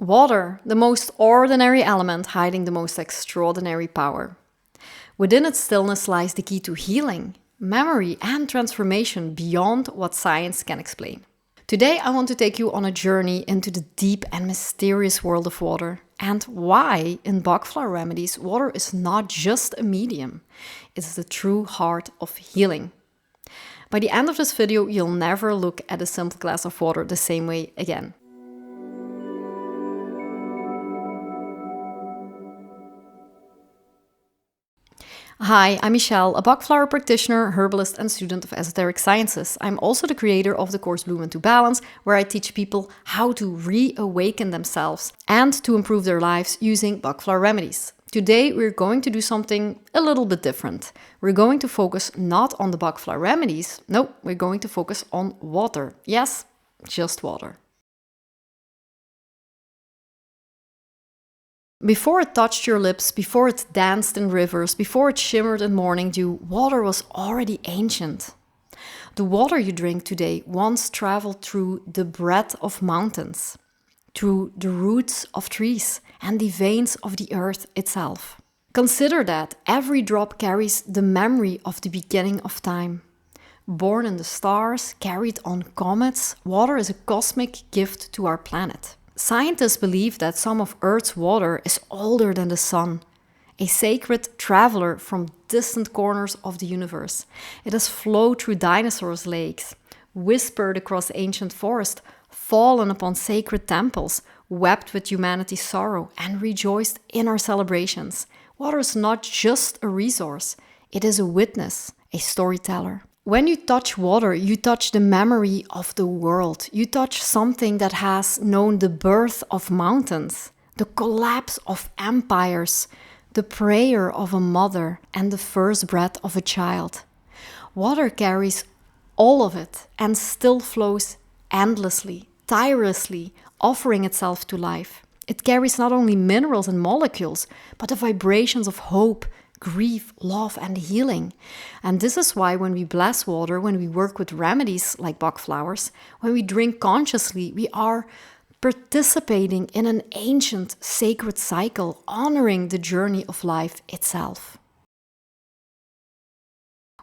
Water, the most ordinary element hiding the most extraordinary power. Within its stillness lies the key to healing, memory, and transformation beyond what science can explain. Today, I want to take you on a journey into the deep and mysterious world of water and why, in Bach Flower Remedies, water is not just a medium, it's the true heart of healing. By the end of this video, you'll never look at a simple glass of water the same way again. Hi, I'm Michelle, a Bach flower practitioner, herbalist, and student of esoteric sciences. I'm also the creator of the course Bloom into Balance, where I teach people how to reawaken themselves and to improve their lives using Bach flower remedies. Today, we're going to do something a little bit different. We're going to focus not on the Bach flower remedies. No, we're going to focus on water. Yes, just water. Before it touched your lips, before it danced in rivers, before it shimmered in morning dew, water was already ancient. The water you drink today once traveled through the breadth of mountains, through the roots of trees and the veins of the earth itself. Consider that every drop carries the memory of the beginning of time. Born in the stars, carried on comets, water is a cosmic gift to our planet. Scientists believe that some of Earth's water is older than the sun, a sacred traveler from distant corners of the universe. It has flowed through dinosaurs' lakes, whispered across ancient forests, fallen upon sacred temples, wept with humanity's sorrow, and rejoiced in our celebrations. Water is not just a resource, it is a witness, a storyteller. When you touch water, you touch the memory of the world. You touch something that has known the birth of mountains, the collapse of empires, the prayer of a mother, and the first breath of a child. Water carries all of it and still flows endlessly, tirelessly, offering itself to life. It carries not only minerals and molecules, but the vibrations of hope, grief, love, and healing. And this is why when we bless water, when we work with remedies like Bach flowers, when we drink consciously, we are participating in an ancient sacred cycle, honoring the journey of life itself.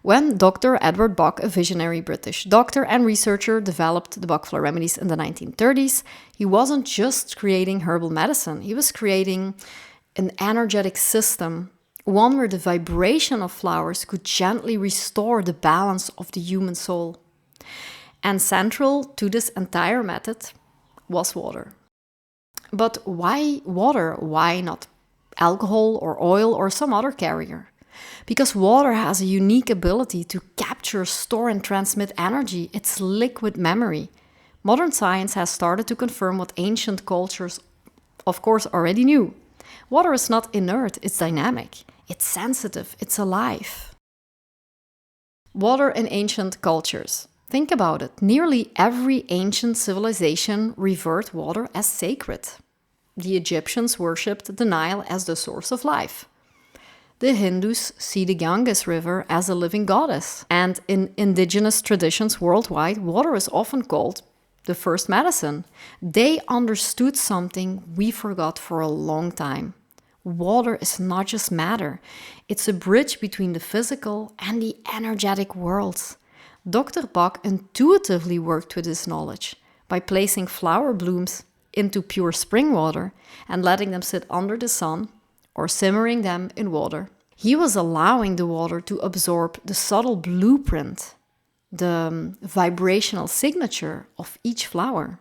When Dr. Edward Bach, a visionary British doctor and researcher, developed the Bach flower remedies in the 1930s, he wasn't just creating herbal medicine, he was creating an energetic system, one where the vibration of flowers could gently restore the balance of the human soul. And central to this entire method was water. But why water? Why not alcohol or oil or some other carrier? Because water has a unique ability to capture, store, and transmit energy. It's liquid memory. Modern science has started to confirm what ancient cultures, of course, already knew. Water is not inert, it's dynamic. It's sensitive, it's alive. Water in ancient cultures. Think about it. Nearly every ancient civilization revered water as sacred. The Egyptians worshipped the Nile as the source of life. The Hindus see the Ganges River as a living goddess. And in indigenous traditions worldwide, water is often called the first medicine. They understood something we forgot for a long time. Water is not just matter, it's a bridge between the physical and the energetic worlds. Dr. Bach intuitively worked with this knowledge by placing flower blooms into pure spring water and letting them sit under the sun or simmering them in water. He was allowing the water to absorb the subtle blueprint, the vibrational signature of each flower.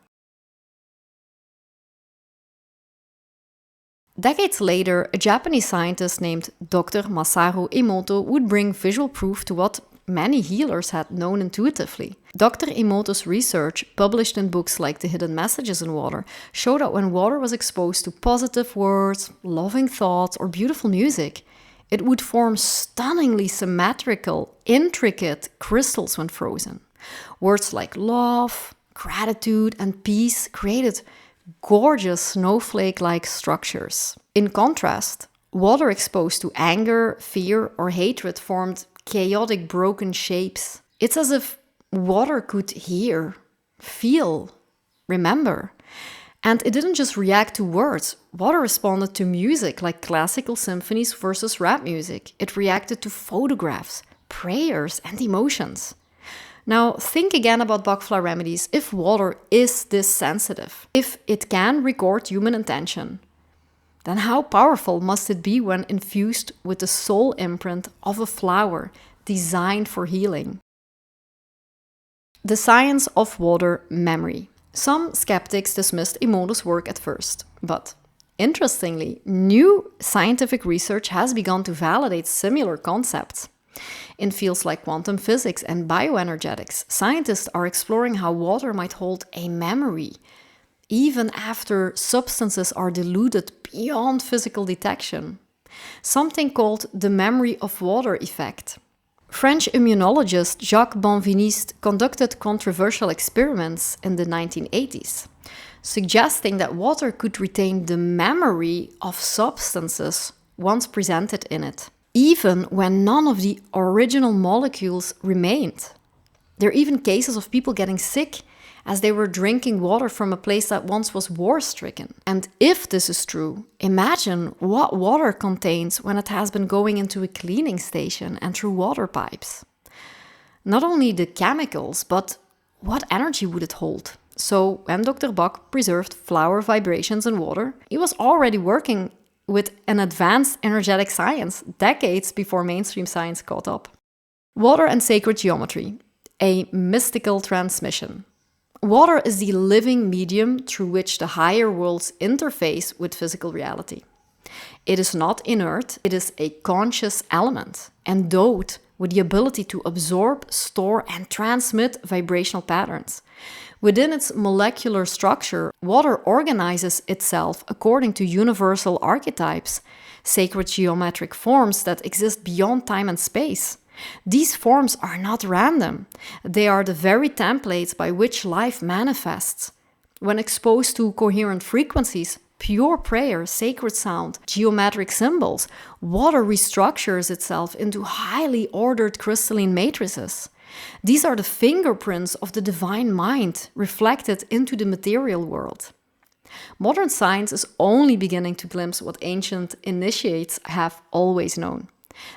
Decades later, a Japanese scientist named Dr. Masaru Emoto would bring visual proof to what many healers had known intuitively. Dr. Emoto's research, published in books like The Hidden Messages in Water, showed that when water was exposed to positive words, loving thoughts, or beautiful music, it would form stunningly symmetrical, intricate crystals when frozen. Words like love, gratitude, and peace created gorgeous snowflake-like structures. In contrast, water exposed to anger, fear, or hatred formed chaotic, broken shapes. It's as if water could hear, feel, remember. And it didn't just react to words. Water responded to music, like classical symphonies versus rap music. It reacted to photographs, prayers, and emotions. Now, think again about Bach Flower Remedies. If water is this sensitive, if it can record human intention, then how powerful must it be when infused with the soul imprint of a flower designed for healing? The science of water memory. Some skeptics dismissed Emoto's work at first, but interestingly, new scientific research has begun to validate similar concepts. In fields like quantum physics and bioenergetics, scientists are exploring how water might hold a memory, even after substances are diluted beyond physical detection. Something called the memory of water effect. French immunologist Jacques Bonviniste conducted controversial experiments in the 1980s, suggesting that water could retain the memory of substances once presented in it, even when none of the original molecules remained. There are even cases of people getting sick as they were drinking water from a place that once was war-stricken. And if this is true, imagine what water contains when it has been going into a cleaning station and through water pipes. Not only the chemicals, but what energy would it hold? So when Dr. Bach preserved flower vibrations in water, he was already working with an advanced energetic science decades before mainstream science caught up. Water and sacred geometry, a mystical transmission. Water is the living medium through which the higher worlds interface with physical reality. It is not inert, it is a conscious element, endowed with the ability to absorb, store, and transmit vibrational patterns. Within its molecular structure, water organizes itself according to universal archetypes, sacred geometric forms that exist beyond time and space. These forms are not random. They are the very templates by which life manifests. When exposed to coherent frequencies, pure prayer, sacred sound, geometric symbols, water restructures itself into highly ordered crystalline matrices. These are the fingerprints of the divine mind reflected into the material world. Modern science is only beginning to glimpse what ancient initiates have always known.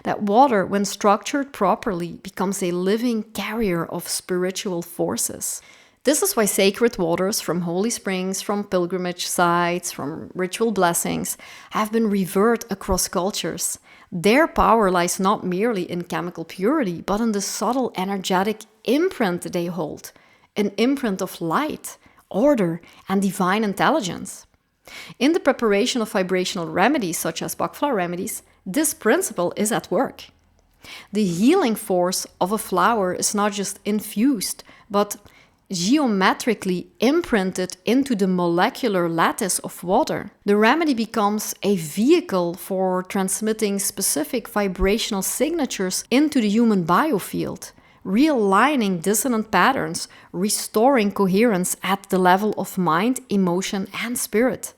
That water, when structured properly, becomes a living carrier of spiritual forces. This is why sacred waters from holy springs, from pilgrimage sites, from ritual blessings have been revered across cultures. Their power lies not merely in chemical purity, but in the subtle energetic imprint they hold, an imprint of light, order, and divine intelligence. In the preparation of vibrational remedies such as Bach Flower Remedies, this principle is at work. The healing force of a flower is not just infused, but geometrically imprinted into the molecular lattice of water. The remedy becomes a vehicle for transmitting specific vibrational signatures into the human biofield, realigning dissonant patterns, restoring coherence at the level of mind, emotion, and spirit.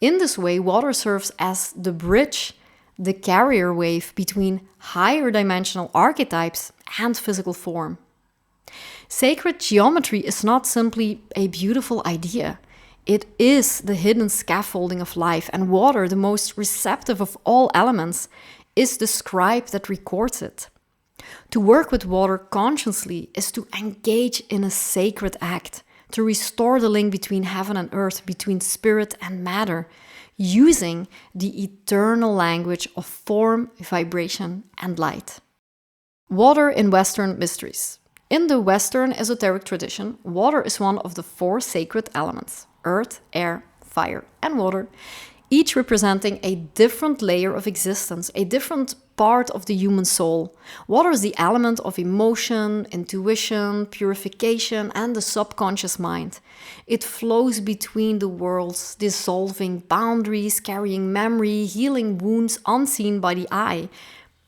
In this way, water serves as the bridge, the carrier wave between higher dimensional archetypes and physical form. Sacred geometry is not simply a beautiful idea. It is the hidden scaffolding of life, and water, the most receptive of all elements, is the scribe that records it. To work with water consciously is to engage in a sacred act, to restore the link between heaven and earth, between spirit and matter, using the eternal language of form, vibration, and light. Water in Western mysteries. In the Western esoteric tradition, water is one of the 4 sacred elements: earth, air, fire, and water, each representing a different layer of existence, a different part of the human soul. Water is the element of emotion, intuition, purification, and the subconscious mind. It flows between the worlds, dissolving boundaries, carrying memory, healing wounds unseen by the eye,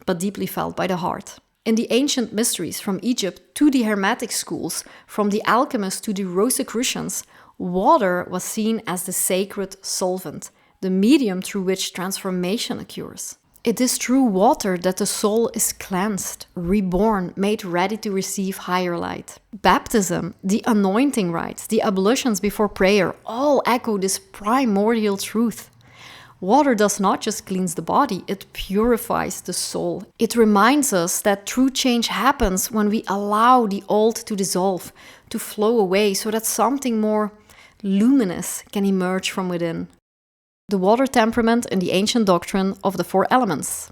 but deeply felt by the heart. In the ancient mysteries, from Egypt to the Hermetic schools, from the alchemists to the Rosicrucians, water was seen as the sacred solvent, the medium through which transformation occurs. It is through water that the soul is cleansed, reborn, made ready to receive higher light. Baptism, the anointing rites, the ablutions before prayer all echo this primordial truth. Water does not just cleanse the body, it purifies the soul. It reminds us that true change happens when we allow the old to dissolve, to flow away, so that something more luminous can emerge from within. The water temperament in the ancient doctrine of the four elements.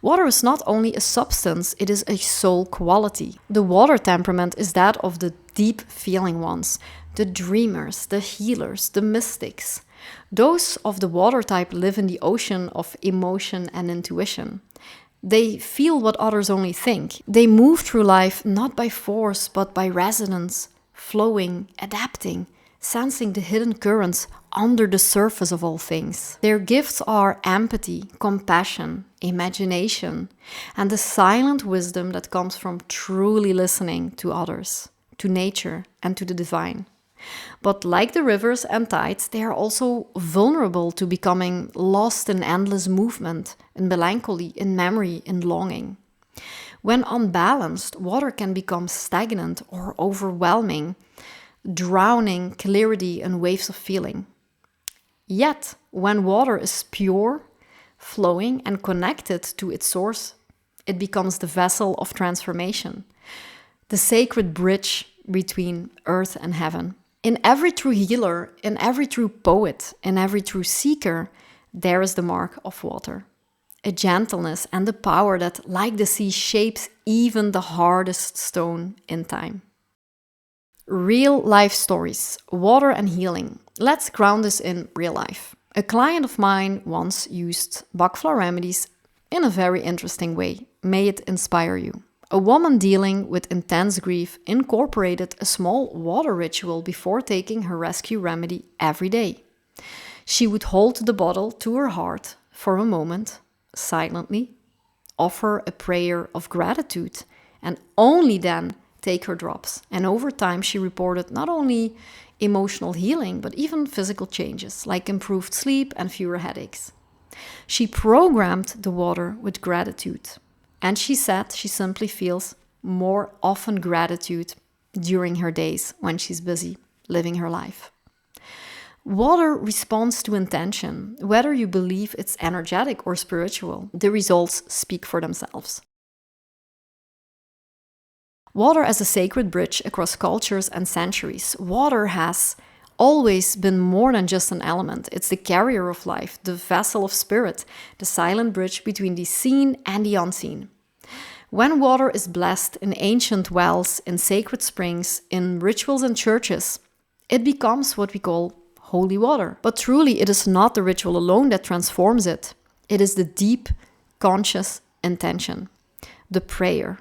Water is not only a substance, it is a soul quality. The water temperament is that of the deep feeling ones, the dreamers, the healers, the mystics. Those of the water type live in the ocean of emotion and intuition. They feel what others only think. They move through life not by force, but by resonance, flowing, adapting, sensing the hidden currents under the surface of all things. Their gifts are empathy, compassion, imagination, and the silent wisdom that comes from truly listening to others, to nature, and to the divine. But like the rivers and tides, they are also vulnerable to becoming lost in endless movement, in melancholy, in memory, in longing. When unbalanced, water can become stagnant or overwhelming, drowning clarity in waves of feeling. Yet, when water is pure, flowing, and connected to its source, it becomes the vessel of transformation, the sacred bridge between earth and heaven. In every true healer, in every true poet, in every true seeker, there is the mark of water. A gentleness and a power that, like the sea, shapes even the hardest stone in time. Real life stories, water and healing. Let's ground this in real life. A client of mine once used Bach Flower Remedies in a very interesting way. May it inspire you. A woman dealing with intense grief incorporated a small water ritual before taking her rescue remedy every day. She would hold the bottle to her heart for a moment, silently, offer a prayer of gratitude, and only then take her drops. And over time, she reported not only emotional healing, but even physical changes, like improved sleep and fewer headaches. She programmed the water with gratitude. And she said she simply feels more often gratitude during her days when she's busy living her life. Water responds to intention. Whether you believe it's energetic or spiritual, the results speak for themselves. Water as a sacred bridge across cultures and centuries. Water has always been more than just an element. It's the carrier of life, the vessel of spirit, the silent bridge between the seen and the unseen. When water is blessed in ancient wells, in sacred springs, in rituals and churches, it becomes what we call holy water. But truly, it is not the ritual alone that transforms it. It is the deep, conscious intention, the prayer,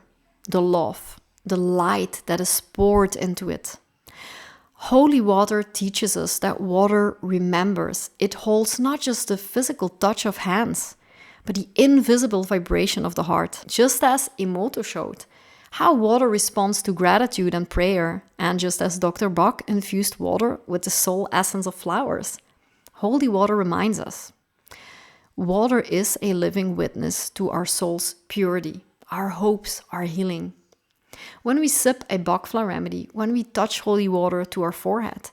the love, the light that is poured into it. Holy water teaches us that water remembers. It holds not just the physical touch of hands, but the invisible vibration of the heart. Just as Emoto showed how water responds to gratitude and prayer, and just as Dr. Bach infused water with the soul essence of flowers, holy water reminds us. Water is a living witness to our soul's purity, our hopes, our healing. When we sip a Bach Flower Remedy, when we touch holy water to our forehead,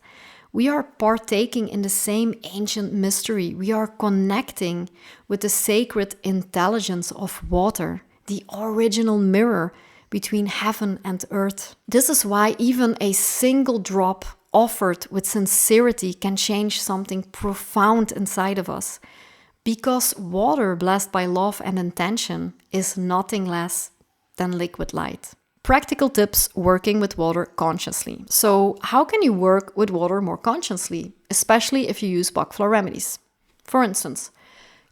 we are partaking in the same ancient mystery. We are connecting with the sacred intelligence of water, the original mirror between heaven and earth. This is why even a single drop offered with sincerity can change something profound inside of us. Because water blessed by love and intention is nothing less than liquid light. Practical tips working with water consciously. So how can you work with water more consciously, especially if you use Bach Flower Remedies? For instance,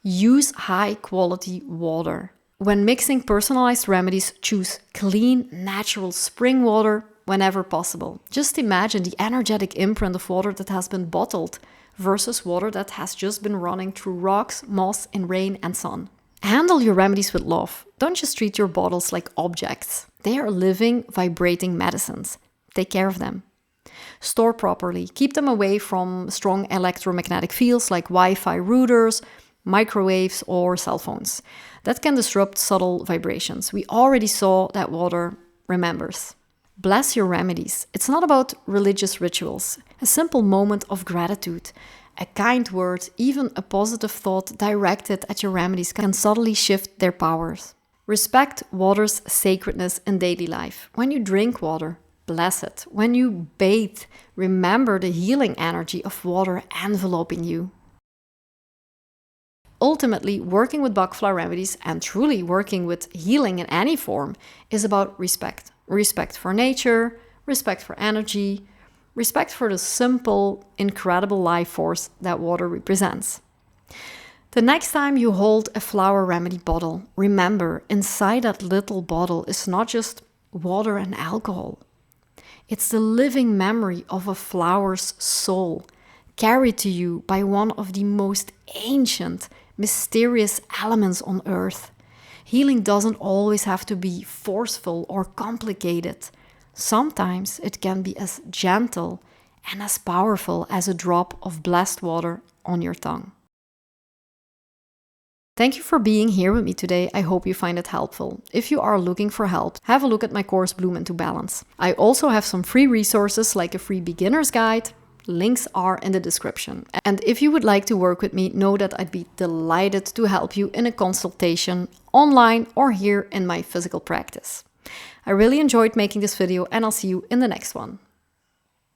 use high quality water. When mixing personalized remedies, choose clean, natural spring water whenever possible. Just imagine the energetic imprint of water that has been bottled versus water that has just been running through rocks, moss, in rain and sun. Handle your remedies with love. Don't just treat your bottles like objects. They are living, vibrating medicines. Take care of them. Store properly. Keep them away from strong electromagnetic fields like Wi-Fi routers, microwaves, or cell phones. That can disrupt subtle vibrations. We already saw that water remembers. Bless your remedies. It's not about religious rituals. A simple moment of gratitude, a kind word, even a positive thought directed at your remedies can subtly shift their powers. Respect water's sacredness in daily life. When you drink water, bless it. When you bathe, remember the healing energy of water enveloping you. Ultimately, working with Bach Flower Remedies and truly working with healing in any form is about respect. Respect for nature, respect for energy, respect for the simple, incredible life force that water represents. The next time you hold a flower remedy bottle, remember, inside that little bottle is not just water and alcohol. It's the living memory of a flower's soul, carried to you by one of the most ancient, mysterious elements on earth. Healing doesn't always have to be forceful or complicated. Sometimes it can be as gentle and as powerful as a drop of blessed water on your tongue. Thank you for being here with me today. I hope you find it helpful. If you are looking for help, have a look at my course Bloom into Balance. I also have some free resources like a free beginner's guide. Links are in the description. And if you would like to work with me, know that I'd be delighted to help you in a consultation online or here in my physical practice. I really enjoyed making this video and I'll see you in the next one.